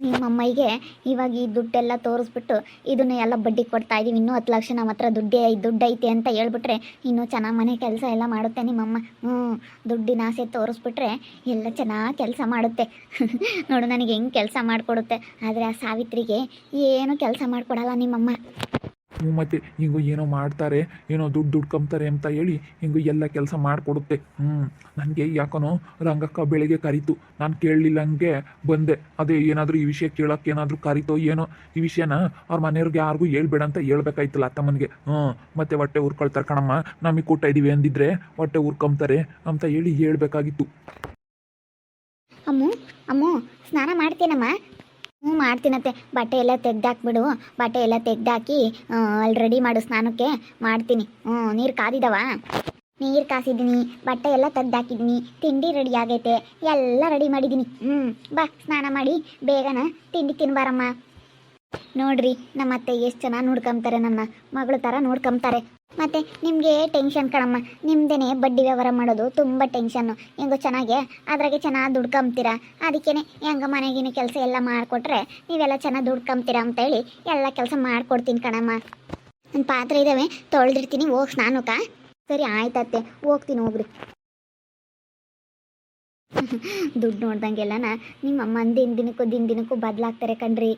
ನಿಮ್ಮ ಅಮ್ಮಗೆ ಇವಾಗ ಈ ದುಡ್ಡೆಲ್ಲ ತೋರಿಸ್ಬಿಟ್ಟು ಇದನ್ನ ಎಲ್ಲ ಬಡ್ಡಿ ಕೊಡ್ತಾ ಇದೀವಿ, ಇನ್ನೂ 10 ಲಕ್ಷ ನಮ್ಮ ಹತ್ರ ದುಡ್ಡು ಐತೆ ಅಂತ ಹೇಳ್ಬಿಟ್ರೆ ಇನ್ನೂ ಚೆನ್ನಾಗಿ ಮನೆ ಕೆಲಸ ಎಲ್ಲ ಮಾಡುತ್ತೆ ನಿಮ್ಮಮ್ಮ. ದುಡ್ಡಿನ ಆಸೆ ತೋರಿಸ್ಬಿಟ್ರೆ ಎಲ್ಲ ಚೆನ್ನಾಗಿ ಕೆಲಸ ಮಾಡುತ್ತೆ. ನೋಡು ನನಗೆ ಹೆಂಗೆ ಕೆಲಸ ಮಾಡಿಕೊಡುತ್ತೆ. ಆದರೆ ಆ ಸಾವಿತ್ರಿಗೆ ಏನು ಕೆಲಸ ಮಾಡಿಕೊಡಲ್ಲ ನಿಮ್ಮಮ್ಮ. ಮತ್ತು ಹಿಂಗು ಏನೋ ಮಾಡ್ತಾರೆ, ಏನೋ ದುಡ್ಕೊಂತಾರೆ ಅಂತ ಹೇಳಿ ಹಿಂಗು ಎಲ್ಲ ಕೆಲಸ ಮಾಡಿಕೊಡುತ್ತೆ. ನನಗೆ ಯಾಕನೋ ರಂಗಕ್ಕ ಬೆಳಿಗ್ಗೆ ಕರೀತು, ನಾನು ಕೇಳಲಿಲ್ಲ, ಹಂಗೆ ಬಂದೆ. ಅದೇ ಏನಾದರೂ ಈ ವಿಷಯ ಕೇಳೋಕ್ಕೆ ಏನಾದರೂ ಕರೀತೋ ಏನೋ, ಈ ವಿಷಯನ ಅವ್ರ ಮನೆಯವ್ರಿಗೆ ಯಾರಿಗೂ ಹೇಳ್ಬೇಡ ಅಂತ ಹೇಳ್ಬೇಕಾಯ್ತಲ್ಲ ಅತ್ತಮ್ಮನಿಗೆ. ಮತ್ತೆ ಹೊಟ್ಟೆ ಉರ್ಕೊಳ್ತಾರೆ ಕಣಮ್ಮ, ನಮಗೆ ಕೂಟ ಇದ್ದೀವಿ ಅಂದಿದ್ರೆ ಹೊಟ್ಟೆ ಉರ್ಕೊಂತಾರೆ ಅಂತ ಹೇಳಿ ಹೇಳ್ಬೇಕಾಗಿತ್ತು. ಅಮ್ಮು ಅಮ್ಮು ಸ್ನಾನ ಮಾಡ್ತೀನಮ್ಮ. ಮಾಡ್ತೀನತ್ತೆ. ಬಟ್ಟೆ ಎಲ್ಲ ತೆಗ್ದಾಕ್ಬಿಡು, ಬಟ್ಟೆ ಎಲ್ಲ ತೆಗ್ದಾಕಿ ಅಲ್ಲಿ ರೆಡಿ ಮಾಡು, ಸ್ನಾನಕ್ಕೆ ಮಾಡ್ತೀನಿ. ನೀರು ಕಾದಿದವ? ನೀರು ಕಾಸಿದ್ದೀನಿ, ಬಟ್ಟೆ ಎಲ್ಲ ತೆಗ್ದಾಕಿದ್ದೀನಿ, ತಿಂಡಿ ರೆಡಿ ಆಗೈತೆ, ಎಲ್ಲ ರೆಡಿ ಮಾಡಿದ್ದೀನಿ. ಬಾ ಸ್ನಾನ ಮಾಡಿ ಬೇಗನ ತಿಂಡಿ ತಿನ್ಬಾರಮ್ಮ. ನೋಡ್ರಿ ನಮ್ಮ ಅತ್ತೆ ಎಷ್ಟು ಚೆನ್ನಾಗಿ ನೋಡ್ಕೊಂತಾರೆ, ನನ್ನ ಮಗಳು ಥರ ನೋಡ್ಕೊಂತಾರೆ. ಮತ್ತು ನಿಮಗೆ ಟೆನ್ಷನ್ ಕಣಮ್ಮ, ನಿಮ್ಮದೇ ಬಡ್ಡಿ ವ್ಯವಹಾರ ಮಾಡೋದು ತುಂಬ ಟೆನ್ಷನ್ನು. ಹೆಂಗೋ ಚೆನ್ನಾಗೆ ಅದ್ರಾಗೆ ಚೆನ್ನಾಗಿ ದುಡ್ಕೊಂತೀರ, ಅದಕ್ಕೇ ಹೆಂಗ ಮನೆಗಿನ ಕೆಲಸ ಎಲ್ಲ ಮಾಡಿಕೊಟ್ರೆ ನೀವೆಲ್ಲ ಚೆನ್ನಾಗಿ ದುಡ್ಕೊಂತೀರ ಅಂತೇಳಿ ಎಲ್ಲ ಕೆಲಸ ಮಾಡಿಕೊಡ್ತೀನಿ ಕಣಮ್ಮ. ನನ್ನ ಪಾತ್ರೆ ಇದ್ದಾವೆ ತೊಳೆದಿರ್ತೀನಿ, ಹೋಗಿ ಸ್ನಾನಕ್ಕ. ಸರಿ ಆಯ್ತತ್ತೆ, ಹೋಗ್ತೀನಿ ಹೋಗ್ರಿ. ದುಡ್ಡು ನೋಡ್ದಂಗೆಲ್ಲನ ನಿಮ್ಮಮ್ಮ ದಿನಕ್ಕೂ ಬದಲಾಗ್ತಾರೆ ಕಣ್ರಿ.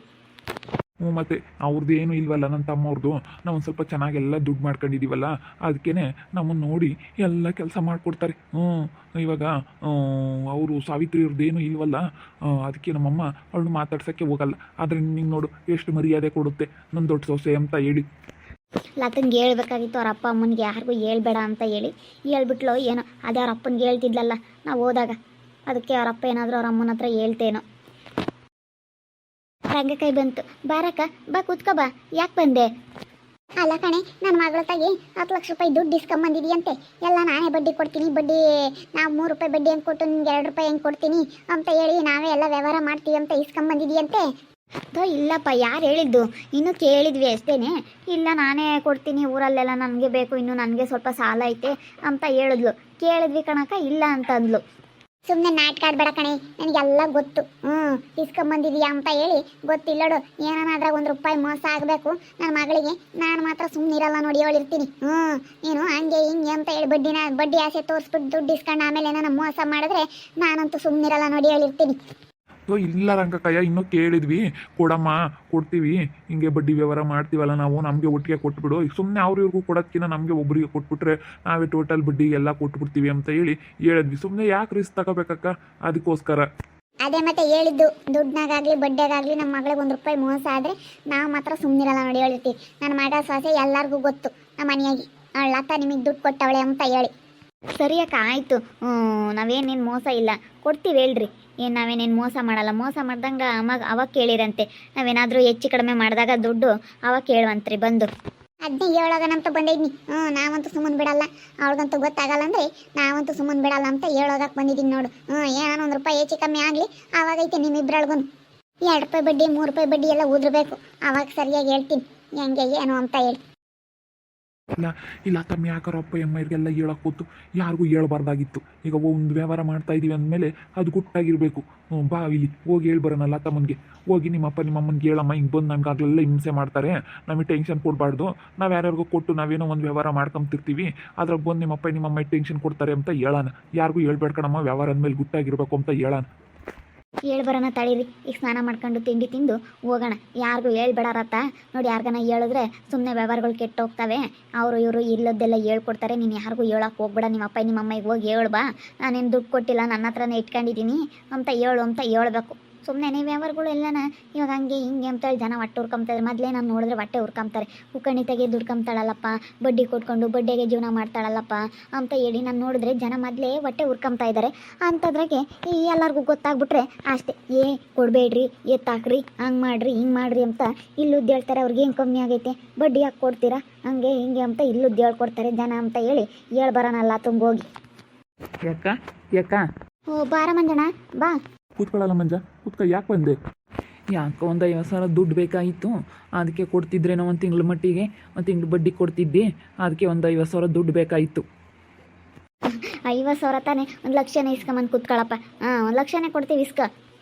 ಮತ್ತು ಅವ್ರದ್ದು ಏನು ಇಲ್ವಲ್ಲ, ನನ್ನ ತಮ್ಮವ್ರದ್ದು. ನಾವು ಒಂದು ಸ್ವಲ್ಪ ಚೆನ್ನಾಗೆಲ್ಲ ದುಡ್ಡು ಮಾಡ್ಕೊಂಡಿದ್ದೀವಲ್ಲ, ಅದಕ್ಕೇ ನಮ್ಮನ್ನು ನೋಡಿ ಎಲ್ಲ ಕೆಲಸ ಮಾಡಿಕೊಡ್ತಾರೆ. ಇವಾಗ ಅವರು ಸಾವಿತ್ರಿ ಅವ್ರದ್ದೇನು ಇಲ್ವಲ್ಲ, ಅದಕ್ಕೆ ನಮ್ಮಮ್ಮ ಅವಳನ್ನ ಮಾತಾಡ್ಸೋಕ್ಕೆ ಹೋಗಲ್ಲ. ಆದರೆ ನಿಂಗೆ ನೋಡು ಎಷ್ಟು ಮರ್ಯಾದೆ ಕೊಡುತ್ತೆ ನನ್ನ ದೊಡ್ಡ ಸೊಸೆ ಅಂತ ಹೇಳಿ. ಲತನ್ಗೆ ಹೇಳ್ಬೇಕಾಗಿತ್ತು ಅವ್ರ ಅಪ್ಪ ಅಮ್ಮನಿಗೆ ಯಾರಿಗೂ ಹೇಳ್ಬೇಡ ಅಂತ ಹೇಳಿ, ಹೇಳ್ಬಿಟ್ಲೋ ಏನೋ. ಅದೇ ಅವ್ರ ಅಪ್ಪನಿಗೆ ಹೇಳ್ತಿದ್ಲಲ್ಲ ನಾವು ಹೋದಾಗ, ಅದಕ್ಕೆ ಅವ್ರ ಅಪ್ಪ ಏನಾದರೂ ಅವ್ರ ಅಮ್ಮನ ಹತ್ರ ಹೇಳ್ತೇನೋ. ರಂಗಕಾಯಿ ಬಂತು, ಬಾರಕ್ಕ ಬಾ ಕೂತ್ಕೋ ಬಾ. ಯಾಕೆ ಬಂದೆ? ಅಲ್ಲ ಕಣೆ, ನನ್ನ ಮಗಳ ತಾಗಿ 10 ಲಕ್ಷ ರೂಪಾಯಿ ದುಡ್ಡು ಇಸ್ಕೊಂಬಂದಿದೆಯಂತೆ. ಎಲ್ಲ ನಾನೇ ಬಡ್ಡಿ ಕೊಡ್ತೀನಿ, ಬಡ್ಡಿ ನಾವು 3 ರೂಪಾಯಿ ಬಡ್ಡಿ ಹೆಂಗೆ ಕೊಟ್ಟು ನಿಮ್ಗೆ 2 ರೂಪಾಯಿ ಹೆಂಗೆ ಕೊಡ್ತೀನಿ ಅಂತ ಹೇಳಿ ನಾವೇ ಎಲ್ಲ ವ್ಯವಹಾರ ಮಾಡ್ತೀವಿ ಅಂತ ಇಸ್ಕೊಂಬಂದಿದೆಯಂತೆ. ಇಲ್ಲಪ್ಪ, ಯಾರು ಹೇಳಿದ್ದು? ಇನ್ನೂ ಕೇಳಿದ್ವಿ ಅಷ್ಟೇನೆ. ಇಲ್ಲ ನಾನೇ ಕೊಡ್ತೀನಿ, ಊರಲ್ಲೆಲ್ಲ ನನಗೆ ಬೇಕು, ಇನ್ನು ನನಗೆ ಸ್ವಲ್ಪ ಸಾಲ ಐತೆ ಅಂತ ಹೇಳಿದ್ಲು. ಕೇಳಿದ್ವಿ ಕಣಕ್ಕ, ಇಲ್ಲ ಅಂತ ಅಂದ್ಲು. ಸುಮ್ಮನೆ ನಾಟಕ ಆಡ್ಬೇಡ ಕಣೆ, ನನಗೆಲ್ಲ ಗೊತ್ತು. ಇಸ್ಕೊಂಬಂದಿದೀಯಾ ಅಂತ ಹೇಳಿ ಗೊತ್ತಿಲ್ಲಡು. ಏನಾದ್ರಾಗ 1 ರೂಪಾಯಿ ಮೋಸ ಆಗಬೇಕು ನನ್ನ ಮಗಳಿಗೆ, ನಾನು ಮಾತ್ರ ಸುಮ್ಮನಿರಲ್ಲ ನೋಡಿ, ಹೇಳಿರ್ತೀನಿ. ನೀನು ಹಂಗೆ ಹಿಂಗೆ ಅಂತ ಹೇಳಿ ಬಡ್ಡಿ ಆಸೆ ತೋರಿಸ್ಬಿಟ್ಟು ದುಡ್ಡು ಇಸ್ಕೊಂಡು ಆಮೇಲೆ ನಾನು ಮೋಸ ಮಾಡಿದ್ರೆ ನಾನಂತೂ ಸುಮ್ಮನಿರಲ್ಲ ನೋಡಿ, ಹೇಳಿರ್ತೀನಿ. ಇಲ್ಲ ರಂಗಕ್ಕಯ್ಯ, ಇನ್ನೂ ಕೇಳಿದ್ವಿ, ಕೊಡಮ್ಮ ಕೊಡ್ತೀವಿ, ಹಿಂಗೆ ಬಡ್ಡಿ ವ್ಯವಹಾರ ಮಾಡ್ತೀವಲ್ಲ ನಾವು, ನಮಗೆ ಒಟ್ಟಿಗೆ ಕೊಟ್ಬಿಡು. ಈಗ ಸುಮ್ಮನೆ ಇವ್ರಿಗೂ ಕೊಡೋದಕ್ಕಿಂತ ನಮಗೆ ಒಬ್ಬರಿಗೆ ಕೊಟ್ಬಿಟ್ರೆ ನಾವೇ ಟೋಟಲ್ ಬಡ್ಡಿ ಎಲ್ಲ ಕೊಟ್ಬಿಡ್ತೀವಿ ಅಂತ ಹೇಳಿದ್ವಿ. ಸುಮ್ಮನೆ ಯಾಕೆ ರಿಸ್ಕ್ ತಗೋಬೇಕಕ್ಕ, ಅದಕ್ಕೋಸ್ಕರ. ಅದೇ ಮತ್ತೆ ಹೇಳಿದ್ದು, ದುಡ್ಡನಾಗಾಗ್ಲಿ ಬಡ್ಡಿಯಾಗಾಗ್ಲಿ ನಮ್ಮ ಮಗಳಿಗೆ 1 ರೂಪಾಯಿ ಮೋಸ ಆದರೆ ನಾವು ಮಾತ್ರ ಸುಮ್ಮನಿರಲ್ಲ ನೋಡಿ, ಹೇಳಿರ್ತೀವಿ. ನನ್ನ ಮಗ ಸೊಸೆ ಎಲ್ಲರಿಗೂ ಗೊತ್ತು ನಮ್ಮ ಮನೆಯಾಗಿ, ಅವಳತ್ತ ನಿಮಗೆ ದುಡ್ಡು ಕೊಟ್ಟವಳೆ ಅಂತ ಹೇಳಿ. ಸರಿ ಅಕ್ಕ, ಆಯಿತು. ನಾವೇನೇನು ಮೋಸ ಇಲ್ಲ, ಕೊಡ್ತೀವಿ ಹೇಳ್ರಿ. ಏನು ನಾವೇನೇನು ಮೋಸ ಮಾಡಲ್ಲ. ಮೋಸ ಮಾಡ್ದಂಗೆ ಅವಾಗ ಕೇಳಿರಂತೆ, ನಾವೇನಾದರೂ ಹೆಚ್ಚು ಕಡಿಮೆ ಮಾಡಿದಾಗ ದುಡ್ಡು ಅವಾಗ ಕೇಳುವಂತ್ರಿ ಬಂದು. ಅದನ್ನೇ ಹೇಳೋಗನಂತ ಬಂದಿದ್ನಿ. ನಾವಂತೂ ಸುಮ್ಮನೆ ಬಿಡಲ್ಲ, ಅವಳಿಗಂತೂ ಗೊತ್ತಾಗಲ್ಲ ಅಂದರೆ ನಾವಂತೂ ಸುಮ್ಮನೆ ಬಿಡಲ್ಲ ಅಂತ ಹೇಳೋಗಕ್ಕೆ ಬಂದಿದ್ದೀನಿ ನೋಡು. ಏನೋ 1 ರೂಪಾಯಿ ಹೆಚ್ಚು ಕಮ್ಮಿ ಆಗಲಿ, ಆವಾಗೈತೆ ನಿಮ್ಮಿಬ್ಬರೊಳಗೂ 2 ರೂಪಾಯಿ ಬಡ್ಡಿ 3 ರೂಪಾಯಿ ಬಡ್ಡಿ ಎಲ್ಲ ಉದ್ರಬೇಕು, ಆವಾಗ ಸರಿಯಾಗಿ ಹೇಳ್ತೀನಿ ಹೆಂಗೆ ಏನು ಅಂತ ಹೇಳಿ. ಇಲ್ಲ ತಮ್ಮ, ಯಾಕಾರ ಅಪ್ಪ ಅಮ್ಮರಿಗೆಲ್ಲ ಹೇಳಕ್ಕೆ ಕೂತು ಯಾರಿಗೂ ಹೇಳ್ಬಾರ್ದಾಗಿತ್ತು. ಈಗ ಒಂದು ವ್ಯವಹಾರ ಮಾಡ್ತಾ ಇದೀವಿ ಅಂದಮೇಲೆ ಅದು ಗುಟ್ಟಾಗಿರಬೇಕು. ಬಾ ಇಲ್ಲಿ ಹೋಗಿ ಹೇಳ್ಬರೋಣಲ್ಲ ತಮ್ಮನಿಗೆ, ಹೋಗಿ ನಿಮ್ಮಪ್ಪ ನಿಮ್ಮಮ್ಮನಿಗೆ ಹೇಳಮ್ಮ, ಹಿಂಗೆ ಬಂದು ನಮ್ಗಾಗಲೆಲ್ಲ ಹಿಂಸೆ ಮಾಡ್ತಾರೆ, ನಮಗೆ ಟೆನ್ಷನ್ ಕೊಡಬಾರ್ದು, ನಾವು ಯಾರ್ಯಾರಿಗೂ ಕೊಟ್ಟು ನಾವೇನೋ ಒಂದು ವ್ಯವಹಾರ ಮಾಡ್ಕೊಂತಿರ್ತೀವಿ, ಅದ್ರಾಗ ಬಂದು ನಿಮ್ಮಪ್ಪ ನಿಮ್ಮಮ್ಮ ಟೆನ್ಷನ್ ಕೊಡ್ತಾರೆ ಅಂತ ಹೇಳೋಣ. ಯಾರಿಗೂ ಹೇಳ್ಬೇಡ್ಕಣಮ್ಮ, ವ್ಯವಹಾರ ಅಂದಮೇಲೆ ಗುಟ್ಟಾಗಿರ್ಬೇಕು ಅಂತ ಹೇಳೋಣ. ಹೇಳ್ಬರೋಣ ತಳೀರಿ, ಈಗ ಸ್ನಾನ ಮಾಡ್ಕೊಂಡು ತಿಂಡಿ ತಿಂದು ಹೋಗೋಣ. ಯಾರಿಗೂ ಹೇಳ್ಬೇಡಾರತ್ತ ನೋಡಿ, ಯಾರಿಗಾನ ಹೇಳಿದ್ರೆ ಸುಮ್ಮನೆ ವ್ಯವಹಾರಗಳು ಕೆಟ್ಟೋಗ್ತವೆ. ಅವರು ಇವರು ಇಲ್ಲದ್ದೆಲ್ಲ ಹೇಳ್ಕೊಡ್ತಾರೆ. ನೀನು ಯಾರಿಗೂ ಹೇಳೋಕೆ ಹೋಗ್ಬೇಡ, ನಿಮ್ಮಪ್ಪ ನಿಮ್ಮಮ್ಮಗೆ ಹೋಗಿ ಹೇಳ್ಬಾ, ನಾನೇನು ದುಡ್ಡು ಕೊಟ್ಟಿಲ್ಲ, ನನ್ನ ಹತ್ರನೇ ಇಟ್ಕೊಂಡಿದ್ದೀನಿ ಅಂತ ಹೇಳ್ಬೇಕು. ಸುಮ್ಮನೆ ನೀವು ವ್ಯವಹಾರಗಳು ಎಲ್ಲನ ಇವಾಗ ಹಂಗೆ ಹಿಂಗೆ ಅಂತೇಳಿ ಜನ ಹೊಟ್ಟೆ ಹುರ್ಕೊಂತಾರೆ. ಮೊದಲೇ ನಾನು ನೋಡಿದ್ರೆ ಹೊಟ್ಟೆ ಹುರ್ಕೊಂತಾರೆ. ಉಕ್ಕಣಿತಾಗೆ ದುಡ್ಕೊಂತಾಳಲ್ಲಪ್ಪ, ಬಡ್ಡಿ ಕೊಟ್ಕೊಂಡು ಬಡ್ಡಿಗೆ ಜೀವನ ಮಾಡ್ತಾಳಲ್ಲಪ್ಪ ಅಂತ ಹೇಳಿ ನಾನು ನೋಡಿದ್ರೆ ಜನ ಮೊದಲೇ ಹೊಟ್ಟೆ ಹುರ್ಕೊಂತಾ ಇದ್ದಾರೆ. ಅಂಥದ್ರಾಗೆ ಎಲ್ಲರಿಗೂ ಗೊತ್ತಾಗ್ಬಿಟ್ರೆ ಅಷ್ಟೇ, ಕೊಡಬೇಡ್ರಿ, ಎತ್ತಾಕ್ರಿ, ಹಂಗೆ ಮಾಡಿರಿ ಹಿಂಗೆ ಮಾಡಿರಿ ಅಂತ ಇಲ್ಲುದ್ದು ಹೇಳ್ತಾರೆ. ಅವ್ರಿಗೆ ಏನು ಕಮ್ಮಿ ಆಗೈತೆ, ಬಡ್ಡಿ ಯಾಕೆ ಕೊಡ್ತೀರಾ, ಹಂಗೆ ಹಿಂಗೆ ಅಂತ ಇಲ್ಲುದ್ದು ಹೇಳ್ಕೊಡ್ತಾರೆ ಜನ ಅಂತ ಹೇಳಿ ಹೇಳ್ಬರೋಣಲ್ಲ ತುಂಗೋಗಿ. ಯಾಕ ಬಾರ ಮಂಜಣ್ಣ ಬಾ. ಕೂತ್ಕೊಳ್ಳಲ್ಲ ಮಂಜ, ಕೂತ್ಕೊ. ಯಾಕೆ ಬಂದೆ? ಯಾಕೆ ಒಂದು 50 ಸಾವಿರ ದುಡ್ಡು ಬೇಕಾಗಿತ್ತು, ಅದಕ್ಕೆ ಕೊಡ್ತಿದ್ರೇನೋ ಒಂದು ತಿಂಗಳ ಮಟ್ಟಿಗೆ, ಒಂದು ತಿಂಗಳು ಬಡ್ಡಿ ಕೊಡ್ತಿದ್ದೆ, ಅದಕ್ಕೆ ಒಂದು 50 ಸಾವಿರ ದುಡ್ಡು ಬೇಕಾಗಿತ್ತು. 50 ಸಾವಿರ ತಾನೇ, 1 ಲಕ್ಷನೇ ಇಸ್ಕೊಂಬಂದು ಕೂತ್ಕೊಳ್ಳಪ್ಪ. 1 ಲಕ್ಷನೇ ಕೊಡ್ತೀವಿ, ಇಸ್ಕ.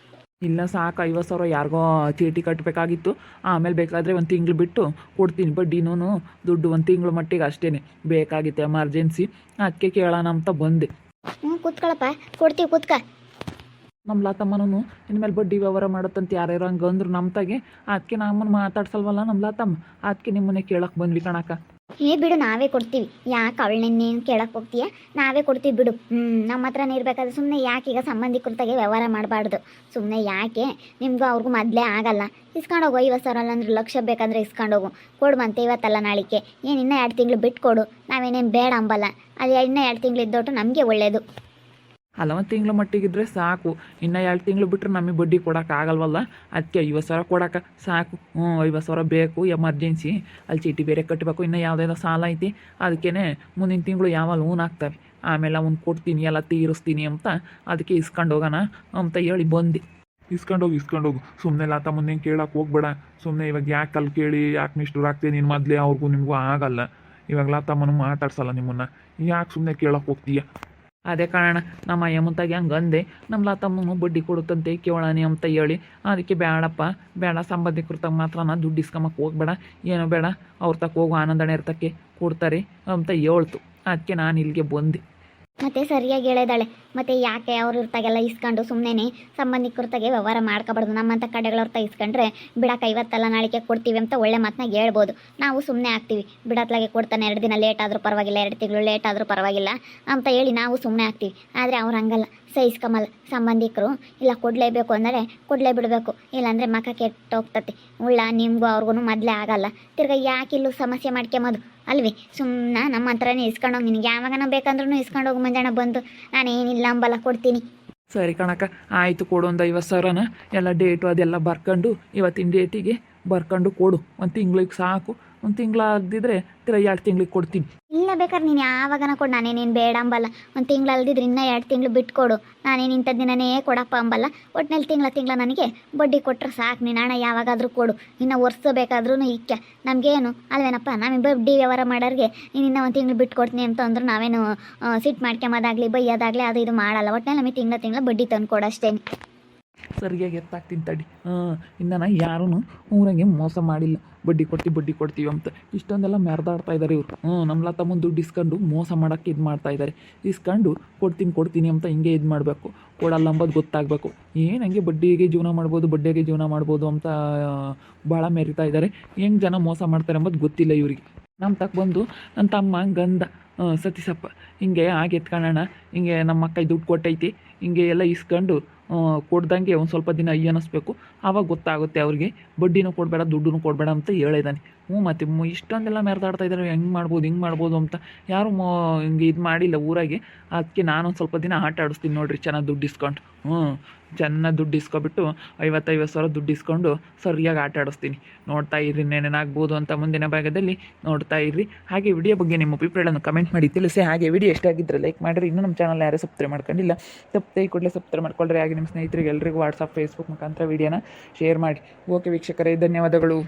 ಇಲ್ಲ ಸಾಕು 50,000 ಯಾರಿಗೋ ಚೀಟಿ ಕಟ್ಟಬೇಕಾಗಿತ್ತು. ಆಮೇಲೆ ಬೇಕಾದರೆ ಒಂದು ತಿಂಗಳು ಬಿಟ್ಟು ಕೊಡ್ತೀನಿ ಬಡ್ಡಿನೂ ದುಡ್ಡು. ಒಂದು ತಿಂಗಳು ಮಟ್ಟಿಗೆ ಅಷ್ಟೇ ಬೇಕಾಗಿತ್ತು, ಎಮರ್ಜೆನ್ಸಿ. ಅದಕ್ಕೆ ಕೇಳೋಣ ಅಂತ ಬಂದೆ. ಹ್ಞೂ ಕೂತ್ಕೊಳಪ್ಪ, ಕೊಡ್ತೀವಿ ಕೂತ್ಕ. ನಮ್ಮ ಲಾತಮ್ಮನೂ ಇನ್ಮೇಲೆ ಬಡ್ಡಿ ವ್ಯವಹಾರ ಮಾಡುತ್ತಂತ ಯಾರ್ಯಾರು ಹಂಗೆ ಅಂದ್ರು ನಮ್ಮ ತಾಗೆ. ಅದಕ್ಕೆ ನಮ್ಮನ್ನು ಮಾತಾಡ್ಸಲ್ವಲ್ಲ ನಮ್ಮ ಲಾತಮ್ಮ, ಅದಕ್ಕೆ ನಿಮ್ಮನ್ನೇ ಕೇಳಕ್ಕೆ ಬಂದ್ವಿ ಕಣಕ್ಕ. ಏ ಬಿಡು, ನಾವೇ ಕೊಡ್ತೀವಿ. ಯಾಕೆ ಅವಳನ್ನೇನು ಕೇಳಕ್ಕೆ ಹೋಗ್ತೀಯ? ನಾವೇ ಕೊಡ್ತೀವಿ ಬಿಡು. ನಮ್ಮ ಹತ್ರನೇ ಇರಬೇಕಾದ್ರೆ ಸುಮ್ಮನೆ ಯಾಕೆ ಈಗ ಸಂಬಂಧಿಕೃತಾಗೆ ವ್ಯವಹಾರ ಮಾಡಬಾರ್ದು. ಸುಮ್ಮನೆ ಯಾಕೆ, ನಿಮ್ಗೂ ಅವ್ರಿಗೂ ಮೊದಲೇ ಆಗಲ್ಲ. ಇಸ್ಕೊಂಡೋಗು 50,000 ಅಂದ್ರೆ ಲಕ್ಷ ಬೇಕಾದರೆ ಇಸ್ಕೊಂಡೋಗು. ಕೊಡುವಂತೆ ಇವತ್ತಲ್ಲ ನಾಳಿಕೆ. ಏನು ಇನ್ನೂ 2 ತಿಂಗಳು ಬಿಟ್ಟು ಕೊಡು, ನಾವೇನೇನು ಬೇಡ ಅಂಬಲ್ಲ. ಅದು ಇನ್ನೂ 2 ತಿಂಗಳು ಇದ್ದೊಟ್ಟು ನಮಗೆ ಒಳ್ಳೆಯದು. ಅಲ್ಲ, ಒಂದು ತಿಂಗಳು ಮಟ್ಟಿಗಿದ್ರೆ ಸಾಕು. ಇನ್ನು 2 ತಿಂಗಳು ಬಿಟ್ಟರೆ ನಮಗೆ ಬಡ್ಡಿ ಕೊಡೋಕ್ಕಾಗಲ್ವಲ್ಲ. ಅದಕ್ಕೆ 50,000 ಕೊಡೋಕೆ ಸಾಕು. 50,000 ಬೇಕು, ಎಮರ್ಜೆನ್ಸಿ. ಅಲ್ಲಿ ಚೀಟಿ ಬೇರೆ ಕಟ್ಟಬೇಕು, ಇನ್ನು ಯಾವುದಾದ್ರು ಸಾಲ ಐತಿ. ಅದಕ್ಕೇ ಮುಂದಿನ ತಿಂಗಳು ಯಾವ ಲೋನ್ ಆಗ್ತವೆ, ಆಮೇಲೆ ಅವ್ನು ಕೊಡ್ತೀನಿ, ಎಲ್ಲ ತೀರಿಸ್ತೀನಿ ಅಂತ. ಅದಕ್ಕೆ ಇಸ್ಕೊಂಡು ಹೋಗೋಣ ಅಂತ ಹೇಳಿ ಬಂದೆ. ಇಸ್ಕೊಂಡೋಗು. ಸುಮ್ಮನೆ ಲಾತ ಮುಂದೆ ಕೇಳಕ್ಕೆ ಹೋಗ್ಬೇಡ. ಸುಮ್ಮನೆ ಇವಾಗ ಯಾಕೆ ಅಲ್ಲಿ ಕೇಳಿ ಯಾಕೆ ನಿಷ್ಠುರ ಆಗ್ತೀನಿ, ನಿನ್ನ ಮೊದಲೇ ಅವ್ರಿಗೂ ನಿಮಗೂ ಆಗಲ್ಲ. ಇವಾಗ ಲಾತಮ್ಮನೂ ಮಾತಾಡ್ಸಲ್ಲ ನಿಮ್ಮನ್ನು, ಯಾಕೆ ಸುಮ್ಮನೆ ಕೇಳಕ್ಕೆ ಹೋಗ್ತೀಯ? ಅದೇ ಕಾರಣ ನಮ್ಮ ಯಮಂತಾಗಿ ಹಂಗೆ ಅಂದೆ. ನಮ್ಮ ಲಾತಮ್ಮನು ಬಡ್ಡಿ ಕೊಡುತ್ತಂತೆ ಕೇಳಾನೆ ಅಂತ ಹೇಳಿ. ಅದಕ್ಕೆ ಬೇಡಪ್ಪ, ಬೇಡ, ಸಂಬಂಧಿಕೃತ ಮಾತ್ರ ದುಡ್ಡು ಇಸ್ಕೊಂಬಕ್ಕೆ ಹೋಗ್ಬೇಡ, ಏನೋ ಬೇಡ, ಅವ್ರ ತಕ್ಕ ಹೋಗು, ಆನಂದನೇ ಇರ್ತಕ್ಕೆ ಕೊಡ್ತಾರೆ ಅಂತ ಹೇಳ್ತು. ಅದಕ್ಕೆ ನಾನು ಇಲ್ಲಿಗೆ ಬಂದೆ. ಮತ್ತೆ ಸರಿಯಾಗಿ ಹೇಳಿದಾಳೆ. ಮತ್ತೆ ಯಾಕೆ ಅವ್ರ ಇರ್ತಾಗೆಲ್ಲ ಇಸ್ಕೊಂಡು ಸುಮ್ಮನೆ ಸಂಬಂಧಿಕೃತಾಗೆ ವ್ಯವಹಾರ ಮಾಡ್ಕೋಬಾರ್ದು. ನಮ್ಮಂಥ ಕಡೆಗಳವ್ರ ಇಸ್ಕೊಂಡ್ರೆ ಬಿಡಕ್ಕೆ 50 ನಾಳಿಕೆ ಕೊಡ್ತೀವಿ ಅಂತ ಒಳ್ಳೆ ಮಾತನಾಗ ಹೇಳ್ಬೋದು. ನಾವು ಸುಮ್ಮನೆ ಆಗ್ತೀವಿ, ಬಿಡತ್ಲಾಗೆ ಕೊಡ್ತಾನೆ, 2 ದಿನ ಲೇಟ್ ಆದರೂ ಪರವಾಗಿಲ್ಲ, 2 ತಿಂಗಳು ಲೇಟ್ ಆದರೂ ಪರವಾಗಿಲ್ಲ ಅಂತ ಹೇಳಿ ನಾವು ಸುಮ್ಮನೆ ಆಗ್ತೀವಿ. ಆದರೆ ಅವ್ರು ಹಂಗಲ್ಲ, ಸಹಿಸ್ಕೊಂಬಲ್ಲ. ಸಂಬಂಧಿಕರು ಇಲ್ಲ ಕೊಡಲೇಬೇಕು ಅಂದರೆ ಕೊಡಲೇ ಬಿಡಬೇಕು, ಇಲ್ಲಾಂದರೆ ಮಕ ಕೆಟ್ಟೋಗ್ತತಿ. ನಿಮಗೂ ಅವ್ರಿಗೂ ಮೊದಲೇ ಆಗಲ್ಲ. ತಿರ್ಗಿ ಯಾಕೆ ಇಲ್ಲೂ ಸಮಸ್ಯೆ ಮಾಡ್ಕೊಂಬೋದು ಅಲ್ವಿ? ಸುಮ್ಮನೆ ನಮ್ಮ ಹತ್ರನೇ ಇಸ್ಕೊಂಡೋಗಿ, ನಿನಗೆ ಯಾವಾಗನ ಬೇಕಂದ್ರೂ ಇಸ್ಕೊಂಡೋಗಿ ಮಂಜಾಣ ಬಂದು, ನಾನೇನಿಲ್ಲ ಅಂಬಲ್ಲ, ಕೊಡ್ತೀನಿ. ಸರಿ ಕಣಕ್ಕ, ಆಯಿತು, ಕೊಡು. ಒಂದು 50,000 ಎಲ್ಲ ಡೇಟು ಅದೆಲ್ಲ ಬರ್ಕೊಂಡು ಇವತ್ತಿನ ಡೇಟಿಗೆ ಬರ್ಕೊಂಡು ಕೊಡು. ಒಂದು ತಿಂಗ್ಳಿಗೆ ಸಾಕು. ಒಂದು ತಿಂಗಳು ಆಗದಿದ್ರೆ 2 ತಿಂಗ್ಳಿಗೆ ಕೊಡ್ತೀನಿ. ಇಲ್ಲ ಬೇಕಾದ್ರೆ ನೀನು ಯಾವಾಗನ ಕೊಡು, ನಾನೇನೇನು ಬೇಡ ಅಂಬಲ್ಲ. ಒಂದು ತಿಂಗಳು ಅಲ್ದಿದ್ರೆ ಇನ್ನೂ 2 ತಿಂಗಳು ಬಿಟ್ಟು ಕೊಡು, ನಾನೇನು ಇಂಥ ದಿನನೇ ಕೊಡಪ್ಪ ಅಂಬಲ್ಲ. ಒಟ್ಟಿನಲ್ಲಿ ತಿಂಗಳ ನನಗೆ ಬಡ್ಡಿ ಕೊಟ್ಟರೆ ಸಾಕು. ನೀನು ಹಣ ಯಾವಾಗಾದರೂ ಕೊಡು, ಇನ್ನು ವರ್ಷ ಬೇಕಾದ್ರೂ ಇಕ್ಕ ನಮಗೇನು ಅಲ್ವೇನಪ್ಪ. ನಮಗೆ ಬಡ್ಡಿ ವ್ಯವಹಾರ ಮಾಡೋರಿಗೆ ನೀನು ಇನ್ನೂ 1 ತಿಂಗಳು ಬಿಟ್ಟು ಕೊಡ್ತೀನಿ ಅಂತ ಅಂದ್ರೂ ನಾವೇನು ಸಿಟ್ಟು ಮಾಡ್ಕೊಂಬೋದಾಗಲಿ ಬೈಯೋದಾಗಲಿ ಅದು ಇದು ಮಾಡಲ್ಲ. ಒಟ್ಟಿನಲ್ಲಿ ನಮಗೆ ತಿಂಗಳ ಬಡ್ಡಿ ತಂದು ಕೊಡು ಅಷ್ಟೇ. ಸರಿಯಾಗಿ ಎತ್ತಾಗ್ತೀನಿ ತಡಿ. ಇನ್ನು ನಾನು ಯಾರೂ ಊರಾಗೆ ಮೋಸ ಮಾಡಿಲ್ಲ. ಬಡ್ಡಿ ಕೊಡ್ತೀವಿ ಅಂತ ಇಷ್ಟೊಂದೆಲ್ಲ ಮೆರೆದಾಡ್ತಾ ಇದ್ದಾರೆ ಇವರು. ನಮ್ಮ ಲತಮ್ಮನ ದುಡ್ಡು ಇಸ್ಕೊಂಡು ಮೋಸ ಮಾಡೋಕ್ಕೆ ಇದು ಮಾಡ್ತಾ ಇದ್ದಾರೆ. ಇಸ್ಕೊಂಡು ಕೊಡ್ತೀನಿ ಅಂತ ಹಿಂಗೆ ಇದು ಮಾಡಬೇಕು, ಕೊಡಲ್ಲ ಅಂಬೋದು ಗೊತ್ತಾಗಬೇಕು. ಏನು ಹಂಗೆ ಬಡ್ಡಿಗೆ ಜೀವನ ಮಾಡ್ಬೋದು ಅಂತ ಭಾಳ ಮೆರಿತಾ ಇದ್ದಾರೆ. ಹೆಂಗೆ ಜನ ಮೋಸ ಮಾಡ್ತಾರೆ ಅಂಬೋದು ಗೊತ್ತಿಲ್ಲ ಇವರಿಗೆ. ನಮ್ಮ ತಕ್ಕ ಬಂದು ನನ್ನ ತಮ್ಮ ಗಂಧ ಸತೀಸಪ್ಪ ಹಿಂಗೆ ಆಗಿ ಎತ್ಕೊಳ್ಳೋಣ, ಹಿಂಗೆ ನಮ್ಮ ಅಕ್ಕ ದುಡ್ಡು ಕೊಟ್ಟೈತಿ, ಹಿಂಗೆ ಎಲ್ಲ ಇಸ್ಕೊಂಡು ಕೊಡ್ದಂಗೆ ಒಂದು ಸ್ವಲ್ಪ ದಿನ ಅನ್ನಿಸ್ಬೇಕು. ಆವಾಗ ಗೊತ್ತಾಗುತ್ತೆ ಅವ್ರಿಗೆ, ಬಡ್ಡಿನೂ ಕೊಡಬೇಡ ದುಡ್ಡು ಕೊಡಬೇಡ ಅಂತ ಹೇಳಿದ್ದಾನೆ. ಮತ್ತು ಇಷ್ಟೊಂದೆಲ್ಲ ಮೆರೆದಾಡ್ತಾ ಇದ್ದಾರೆ, ಹಿಂಗೆ ಮಾಡ್ಬೋದು ಅಂತ ಯಾರು ಹಿಂಗೆ ಇದು ಮಾಡಿಲ್ಲ ಊರಾಗೆ. ಅದಕ್ಕೆ ನಾನೊಂದು ಸ್ವಲ್ಪ ದಿನ ಆಟ ಆಡಿಸ್ತೀನಿ ನೋಡಿರಿ, ಚೆನ್ನಾಗಿ ದುಡ್ಡು ಇಸ್ಕೊಂಡು. ಚೆನ್ನಾಗಿ ದುಡ್ಡು ಇಸ್ಕೊಬಿಟ್ಟು 50,000 ದುಡ್ಡು ಇಸ್ಕೊಂಡು ಸರಿಯಾಗಿ ಆಟ ಆಡಿಸ್ತೀನಿ. ನೋಡ್ತಾ ಇರ್ರಿ, ಏನೇನಾಗ್ಬೋದು ಅಂತ ಮುಂದಿನ ಭಾಗದಲ್ಲಿ ನೋಡ್ತಾ ಇರ್ರಿ. ಹಾಗೆ ವಿಡಿಯೋ ಬಗ್ಗೆ ನಿಮ್ಮ ಅಭಿಪ್ರಾಯಗಳನ್ನು ಕಮೆಂಟ್ ಮಾಡಿ ತಿಳಿಸಿ. ಹಾಗೆ ವಿಡಿಯೋ ಎಷ್ಟಾಗಿದ್ದರೆ ಲೈಕ್ ಮಾಡಿರಿ. ಇನ್ನೂ ನಮ್ಮ ಚಾನಲ್ ಯಾರು ಸಬ್ಸ್ಕ್ರೈಬ್ ಮಾಡ್ಕೊಂಡಿಲ್ಲ, ತಪ್ಪದೆ ಕೂಡಲೇ ಸಬ್ಸ್ಕ್ರೈಬ್ ಮಾಡ್ಕೊಳ್ರಿ. ಹಾಗೆ ನಿಮ್ಮ ಸ್ನೇಹಿತರಿಗೆ ಎಲ್ರಿಗೂ ವಾಟ್ಸಪ್ ಫೇಸ್ಬುಕ್ ಮುಖಾಂತರ ವಿಡಿಯೋನ ಶೇರ್ ಮಾಡಿ. ಓಕೆ ವೀಕ್ಷಕರೇ, ಧನ್ಯವಾದಗಳು.